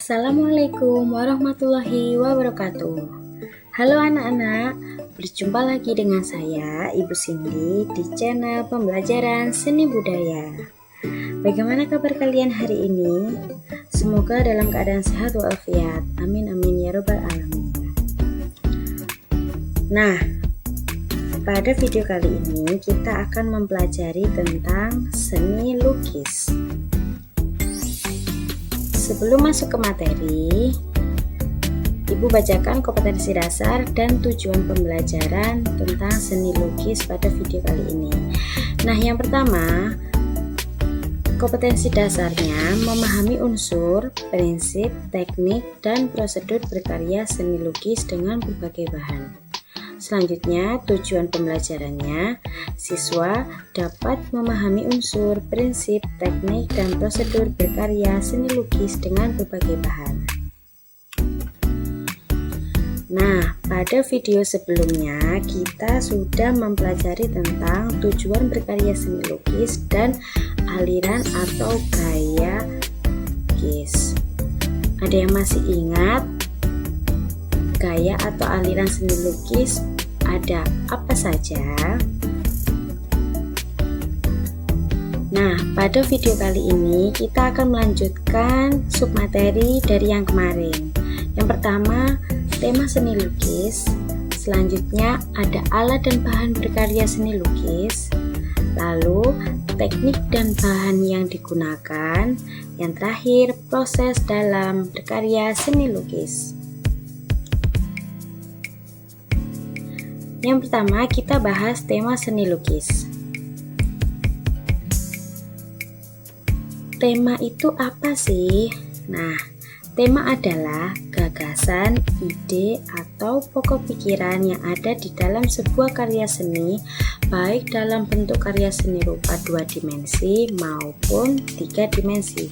Assalamualaikum warahmatullahi wabarakatuh. Halo anak-anak, berjumpa lagi dengan saya Ibu Cindy di channel pembelajaran seni budaya. Bagaimana kabar kalian hari ini? Semoga dalam keadaan sehat walafiat. Amin amin ya robbal alamin. Nah, pada video kali ini kita akan mempelajari tentang seni lukis. Sebelum masuk ke materi, Ibu bacakan kompetensi dasar dan tujuan pembelajaran tentang seni lukis pada video kali ini. Nah, yang pertama, kompetensi dasarnya memahami unsur, prinsip, teknik, dan prosedur berkarya seni lukis dengan berbagai bahan. Selanjutnya, tujuan pembelajarannya, siswa dapat memahami unsur, prinsip, teknik, dan prosedur berkarya seni lukis dengan berbagai bahan. Nah, pada video sebelumnya kita sudah mempelajari tentang tujuan berkarya seni lukis dan aliran atau gaya lukis. Ada yang masih ingat gaya atau aliran seni lukis ada apa saja? Nah, pada video kali ini kita akan melanjutkan submateri dari yang kemarin. Yang pertama, tema seni lukis. Selanjutnya ada alat dan bahan berkarya seni lukis. Lalu teknik dan bahan yang digunakan. Yang terakhir, proses dalam berkarya seni lukis. Yang pertama, kita bahas tema seni lukis. Tema itu apa sih? Nah, tema adalah gagasan, ide, atau pokok pikiran yang ada di dalam sebuah karya seni, baik dalam bentuk karya seni rupa 2 dimensi maupun 3 dimensi.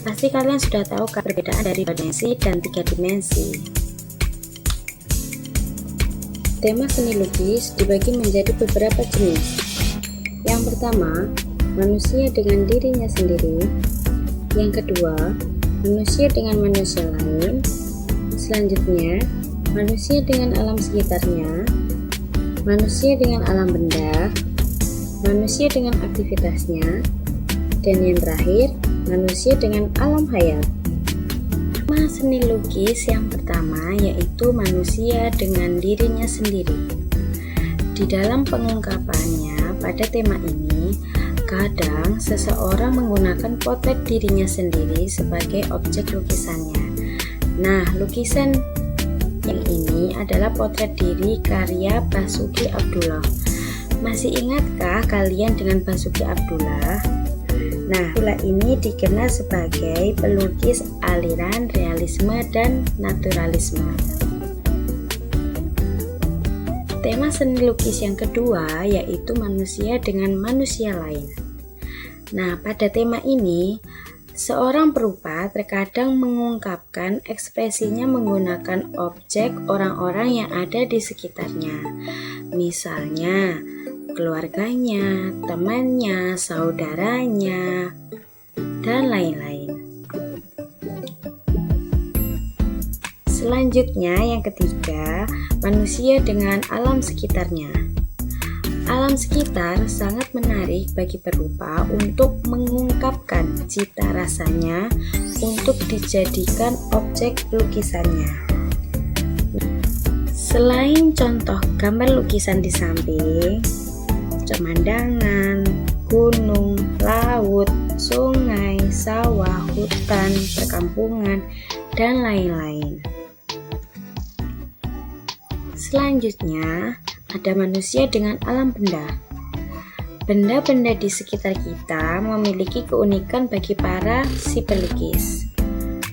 Pasti kalian sudah tahu perbedaan dari 2 dimensi dan 3 dimensi. Tema seni lukis dibagi menjadi beberapa jenis. Yang pertama, manusia dengan dirinya sendiri. Yang kedua, manusia dengan manusia lain. Selanjutnya, manusia dengan alam sekitarnya. Manusia dengan alam benda. Manusia dengan aktivitasnya. Dan yang terakhir, manusia dengan alam hayat. Tema seni lukis yang pertama yaitu manusia dengan dirinya sendiri. Di dalam pengungkapannya pada tema ini, kadang seseorang menggunakan potret dirinya sendiri sebagai objek lukisannya. Nah, lukisan yang ini adalah potret diri karya Basuki Abdullah. Masih ingatkah kalian dengan Basuki Abdullah? Nah, Abdullah ini dikenal sebagai pelukis aliran realisme dan naturalisme. Tema seni lukis yang kedua yaitu manusia dengan manusia lain. Nah, pada tema ini, seorang perupa terkadang mengungkapkan ekspresinya menggunakan objek orang-orang yang ada di sekitarnya. Misalnya, keluarganya, temannya, saudaranya, dan lain-lain. Selanjutnya, yang ketiga, manusia dengan alam sekitarnya. Alam sekitar sangat menarik bagi perupa untuk mengungkapkan cita rasanya untuk dijadikan objek lukisannya. Selain contoh gambar lukisan di samping, pemandangan, gunung, laut, sungai, sawah, hutan, perkampungan, dan lain-lain. Selanjutnya, ada manusia dengan alam benda. Benda-benda di sekitar kita memiliki keunikan bagi para si pelukis,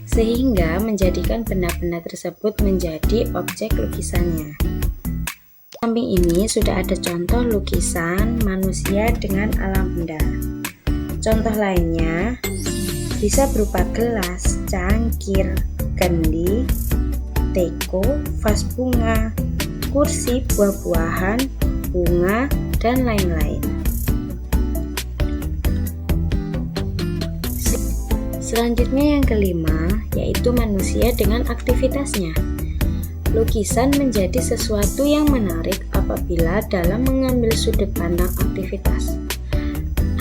sehingga menjadikan benda-benda tersebut menjadi objek lukisannya. Di samping ini sudah ada contoh lukisan manusia dengan alam benda. Contoh lainnya bisa berupa gelas, cangkir, kendi, teko, vas bunga, kursi, buah-buahan, bunga, dan lain-lain. Selanjutnya yang kelima, yaitu manusia dengan aktivitasnya. Lukisan menjadi sesuatu yang menarik apabila dalam mengambil sudut pandang aktivitas.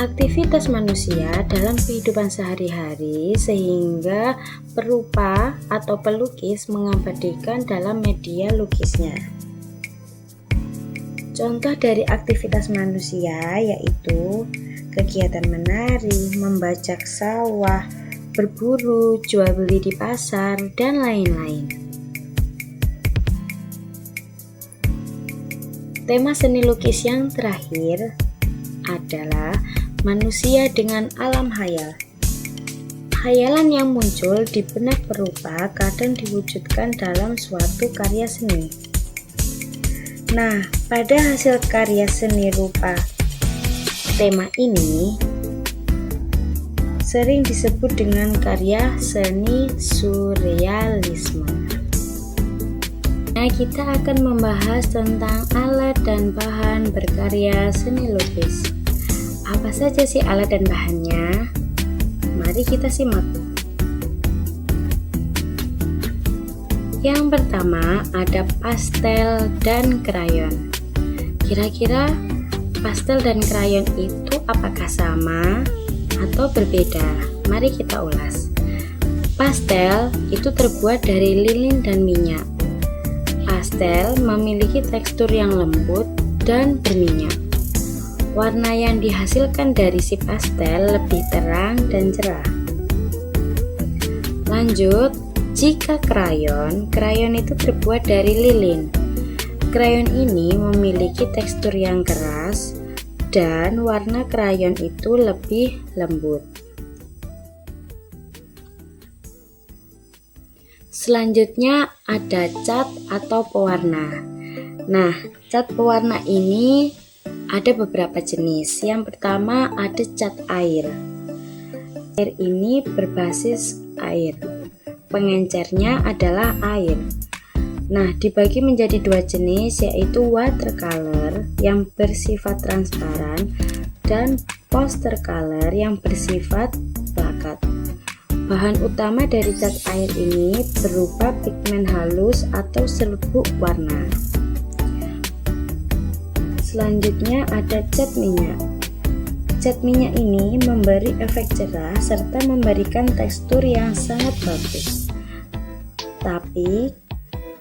Aktivitas manusia dalam kehidupan sehari-hari sehingga perupa atau pelukis mengabadikan dalam media lukisnya. Contoh dari aktivitas manusia yaitu kegiatan menari, membajak sawah, berburu, jual beli di pasar, dan lain-lain. Tema seni lukis yang terakhir adalah manusia dengan alam hayal. Hayalan yang muncul di benak perupa kadang diwujudkan dalam suatu karya seni. Nah, pada hasil karya seni rupa tema ini sering disebut dengan karya seni surrealisme. Nah, kita akan membahas tentang alat dan bahan berkarya seni lukis. Apa saja sih alat dan bahannya? Mari kita simak. Yang pertama ada pastel dan krayon. Kira-kira pastel dan krayon itu apakah sama atau berbeda? Mari kita ulas. Pastel itu terbuat dari lilin dan minyak. Pastel memiliki tekstur yang lembut dan berminyak. Warna yang dihasilkan dari si pastel lebih terang dan cerah. Lanjut, jika krayon itu terbuat dari lilin. Krayon ini memiliki tekstur yang keras dan warna krayon itu lebih lembut. Selanjutnya ada cat atau pewarna. Nah, cat pewarna ini ada beberapa jenis. Yang pertama ada cat air. Air ini berbasis air. Pengencernya adalah air. Nah, dibagi menjadi dua jenis yaitu watercolor yang bersifat transparan dan postercolor yang bersifat plakat. Bahan utama dari cat air ini berupa pigmen halus atau serbuk warna. Selanjutnya ada cat minyak. Cat minyak ini memberi efek cerah serta memberikan tekstur yang sangat bagus. Tapi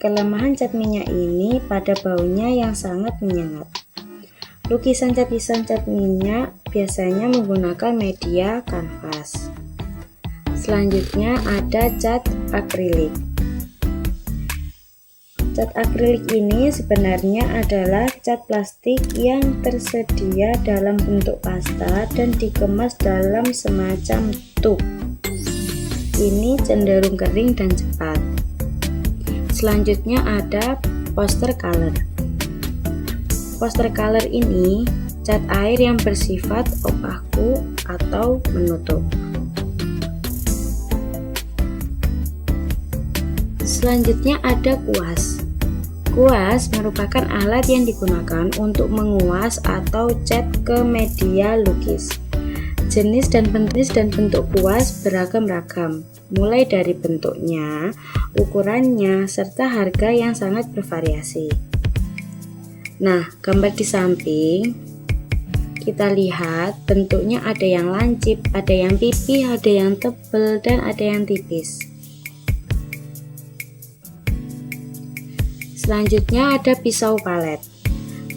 kelemahan cat minyak ini pada baunya yang sangat menyengat. Lukisan cat minyak biasanya menggunakan media kanvas. Selanjutnya ada cat akrilik. Cat akrilik ini sebenarnya adalah cat plastik yang tersedia dalam bentuk pasta dan dikemas dalam semacam tub. Ini cenderung kering dan cepat. Selanjutnya ada postercolor. Postercolor ini cat air yang bersifat opaku atau menutup. Selanjutnya ada kuas. Kuas merupakan alat yang digunakan untuk menguas atau cat ke media lukis. Jenis dan bentuk kuas beragam-ragam, mulai dari bentuknya, ukurannya, serta harga yang sangat bervariasi. Nah, gambar di samping kita lihat bentuknya ada yang lancip, ada yang pipih, ada yang tebal, dan ada yang tipis. Selanjutnya ada pisau palet.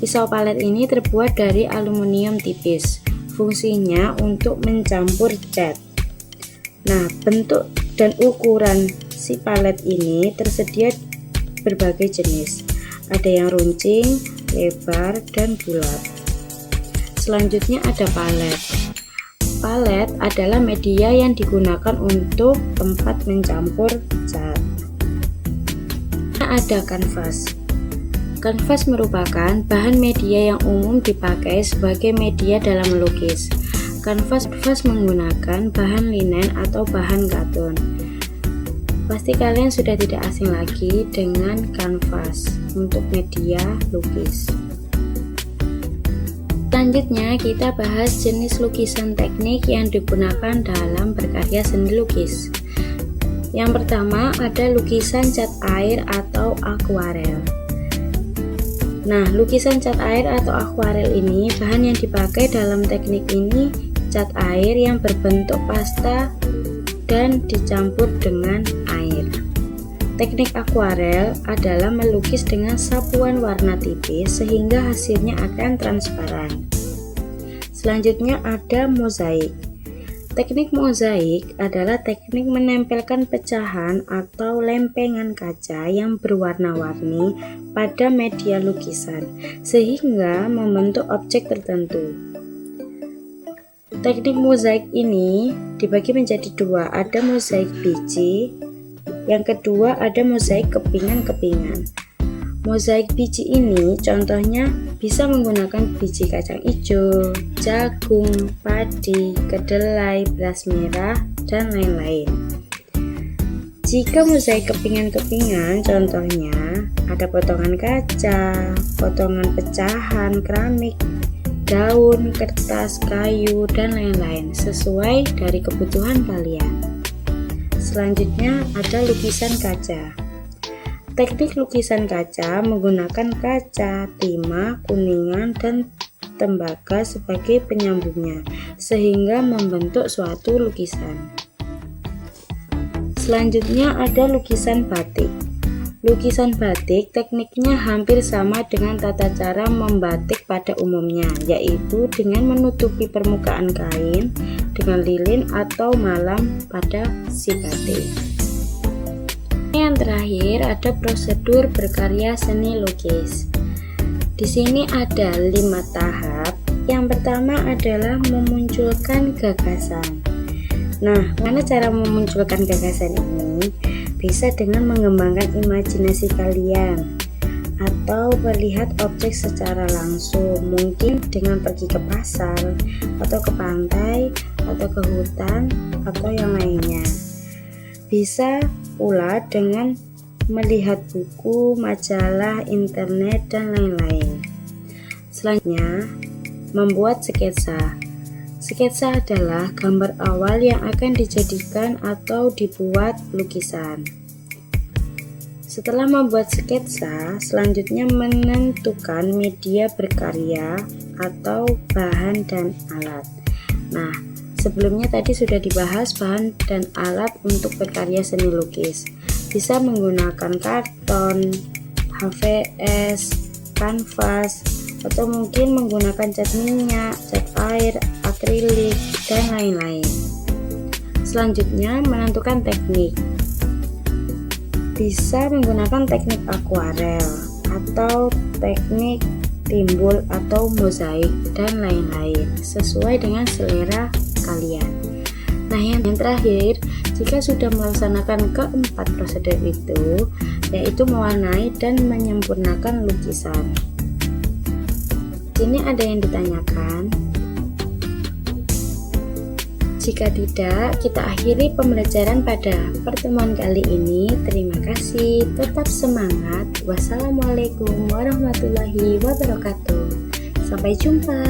Pisau palet ini terbuat dari aluminium tipis. Fungsinya untuk mencampur cat. Nah, bentuk dan ukuran si palet ini tersedia berbagai jenis. Ada yang runcing, lebar, dan bulat. Selanjutnya ada palet. Palet adalah media yang digunakan untuk tempat mencampur cat. Ada kanvas. Kanvas merupakan bahan media yang umum dipakai sebagai media dalam melukis. Kanvas menggunakan bahan linen atau bahan katun. Pasti kalian sudah tidak asing lagi dengan kanvas untuk media lukis. Selanjutnya kita bahas jenis lukisan teknik yang digunakan dalam berkarya seni lukis. Yang pertama ada lukisan cat air atau akuarel. Nah, lukisan cat air atau akuarel ini bahan yang dipakai dalam teknik ini cat air yang berbentuk pasta dan dicampur dengan air. Teknik akuarel adalah melukis dengan sapuan warna tipis sehingga hasilnya akan transparan. Selanjutnya ada mozaik. Teknik mozaik adalah teknik menempelkan pecahan atau lempengan kaca yang berwarna-warni pada media lukisan sehingga membentuk objek tertentu. Teknik mozaik ini dibagi menjadi dua, ada mozaik biji, yang kedua ada mozaik kepingan-kepingan. Mozaik biji ini contohnya bisa menggunakan biji kacang hijau, jagung, padi, kedelai, beras merah, dan lain-lain. Jika mozaik kepingan-kepingan contohnya ada potongan kaca, potongan pecahan keramik, daun, kertas, kayu, dan lain-lain sesuai dari kebutuhan kalian. Selanjutnya ada lukisan kaca. Teknik lukisan kaca menggunakan kaca, timah, kuningan, dan tembaga sebagai penyambungnya sehingga membentuk suatu lukisan. Selanjutnya ada lukisan batik. Lukisan batik tekniknya hampir sama dengan tata cara membatik pada umumnya, yaitu dengan menutupi permukaan kain dengan lilin atau malam pada si batik. Yang terakhir ada prosedur berkarya seni lukis. Di sini ada 5 tahap. Yang pertama adalah memunculkan gagasan. Nah, mana cara memunculkan gagasan ini? Bisa dengan mengembangkan imajinasi kalian atau melihat objek secara langsung, mungkin dengan pergi ke pasar atau ke pantai atau ke hutan atau yang lainnya. Bisa pula dengan melihat buku, majalah, internet, dan lain-lain. Selanjutnya, membuat sketsa. Sketsa adalah gambar awal yang akan dijadikan atau dibuat lukisan. Setelah membuat sketsa, selanjutnya menentukan media berkarya atau bahan dan alat. Nah, sebelumnya tadi sudah dibahas bahan dan alat untuk berkarya seni lukis. Bisa menggunakan karton, HVS, kanvas, atau mungkin menggunakan cat minyak, cat air, akrilik, dan lain-lain. Selanjutnya, menentukan teknik. Bisa menggunakan teknik akuarel atau teknik timbul atau mozaik dan lain-lain sesuai dengan selera kalian. Nah, yang terakhir, jika sudah melaksanakan keempat prosedur itu, yaitu mewarnai dan menyempurnakan lukisan. Ini ada yang ditanyakan? Jika tidak, kita akhiri pembelajaran pada pertemuan kali ini. Terima kasih, tetap semangat. Wassalamualaikum warahmatullahi wabarakatuh. Sampai jumpa.